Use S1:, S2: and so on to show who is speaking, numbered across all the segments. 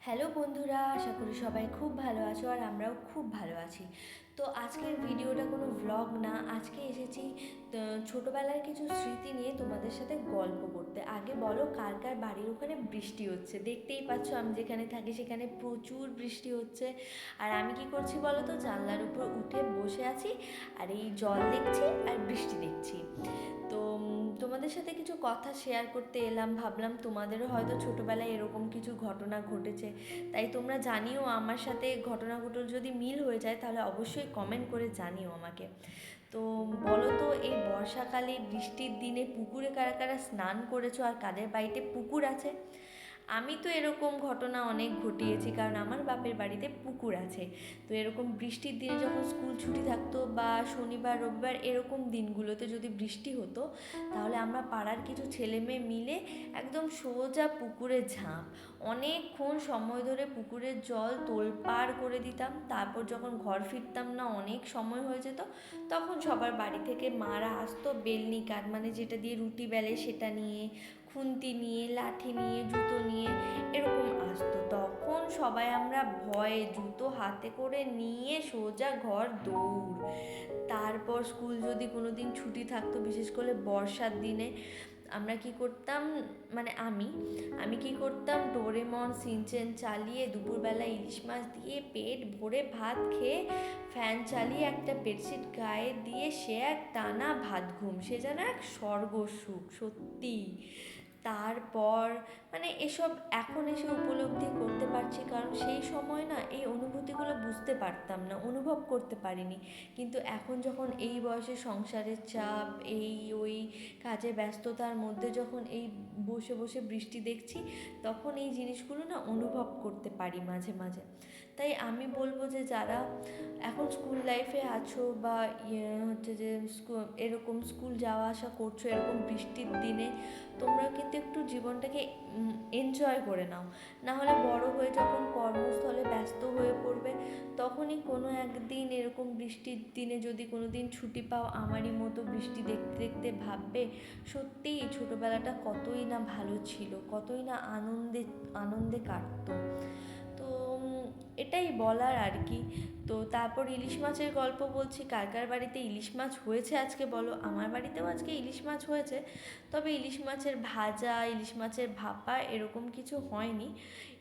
S1: Hello বন্ধুরা, আশা করি সবাই খুব ভালো আছো আর আমরাও খুব ভালো আছি। তো আজকের ভিডিওটা কোনো ভ্লগ না, আজকে এসেছি ছোটোবেলার কিছু স্মৃতি নিয়ে তোমাদের সাথে গল্প করতে। আগে বলো, কার কার বাড়ির ওখানে বৃষ্টি হচ্ছে? দেখতেই পাচ্ছ আমি যেখানে থাকি সেখানে প্রচুর বৃষ্টি হচ্ছে। আর আমি কি করছি বলো তো, জানলার উপর উঠে বসে আছি আর এই জল দেখছি আর বৃষ্টি দেখছি। তো তোমাদের সাথে কিছু কথা শেয়ার করতে এলাম, ভাবলাম তোমাদেরও হয়তো ছোটোবেলায় এরকম কিছু ঘটনা ঘটেছে, তাই তোমরা জানিও আমার সাথে ঘটনাগুলো যদি মিল হয়ে যায় তাহলে অবশ্যই কমেন্ট করে জানিও আমাকে। তো বলো তো, এই বর্ষাকালে বৃষ্টির দিনে পুকুরে কারা কারা স্নান করেছো আর কাদের বাড়িতে পুকুর আছে? আমি তো এরকম ঘটনা অনেক ঘটিয়েছি, কারণ আমার বাপের বাড়িতে পুকুর আছে। তো এরকম বৃষ্টির দিনে যখন স্কুল ছুটি থাকতো বা শনিবার রবিবার এরকম দিনগুলোতে যদি বৃষ্টি হতো, তাহলে আমরা পাড়ার কিছু ছেলে মেয়ে মিলে একদম সোজা পুকুরে ঝাঁপ। অনেকক্ষণ সময় ধরে পুকুরের জল তোলপাড় করে দিতাম। তারপর যখন ঘর ফিরতাম না, অনেক সময় হয়ে যেত, তখন সবার বাড়ি থেকে মারা আসতো বেলনি কাঠ, মানে যেটা দিয়ে রুটি বেলে সেটা নিয়ে, খুন্তি নিয়ে, লাঠি নিয়ে, জুতো নিয়ে এরকম আসতো। তখন সবাই আমরা ভয়ে জুতো হাতে করে নিয়ে সোজা ঘর দৌড়। তারপর স্কুল যদি কোনো দিন ছুটি থাকতো, বিশেষ করে বর্ষার দিনে, আমরা কি করতাম, মানে আমি কি করতাম, ডোরেমন সিনচেন চালিয়ে দুপুরবেলা ইলিশ মাছ দিয়ে পেট ভরে ভাত খেয়ে ফ্যান চালিয়ে একটা বেডশিট গায়ে দিয়ে সে এক টানা ভাত ঘুম, সে যেন এক স্বর্গ সুখ সত্যি। তারপর মানে এসব এখন এসে উপলব্ধি করতে পারছি, কারণ সেই সময় না এই অনুভূতিগুলো বুঝতে পারতাম না, অনুভব করতে পারিনি। কিন্তু এখন যখন এই বয়সে সংসারের চাপ, এই ওই কাজে ব্যস্ততার মধ্যে যখন এই বসে বসে বৃষ্টি দেখছি, তখন এই জিনিসগুলো না অনুভব করতে পারি মাঝে মাঝে। তাই আমি বলবো যে যারা এখন স্কুল লাইফে আছো বা হচ্ছে যে এরকম স্কুল যাওয়া আসা করছো এরকম বৃষ্টির দিনে, তোমরা কিন্তু একটু জীবনটাকে এনজয় করে নাও। না হলে বড় হয়ে যখন কর্মস্থলে ব্যস্ত হয়ে পড়বে, তখনই কোনো একদিন এরকম বৃষ্টির দিনে যদি কোনো দিন ছুটি পাও, আমারই মতো বৃষ্টি দেখতে দেখতে ভাববে সত্যিই ছোটোবেলাটা কতই না ভালো ছিল, কতই না আনন্দে আনন্দে কাটতো। তো এটাই বলার আর কি। তো তারপর ইলিশ মাছের গল্প বলছি, কার কার বাড়িতে ইলিশ মাছ হয়েছে আজকে বলো? আমার বাড়িতেও আজকে ইলিশ মাছ হয়েছে, তবে ইলিশ মাছের ভাজা, ইলিশ মাছের ভাপা এরকম কিছু হয়নি।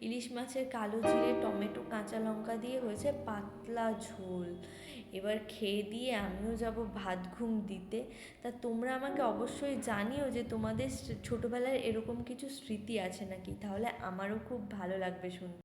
S1: ইলিশ মাছের কালো জিরে, টমেটো, কাঁচা লঙ্কা দিয়ে হয়েছে পাতলা ঝোল। এবার খেয়ে দিয়ে আমিও যাব ভাত ঘুম দিতে। তা তোমরা আমাকে অবশ্যই জানিও যে তোমাদের ছোটোবেলার এরকম কিছু স্মৃতি আছে নাকি, তাহলে আমারও খুব ভালো লাগবে শুনতে।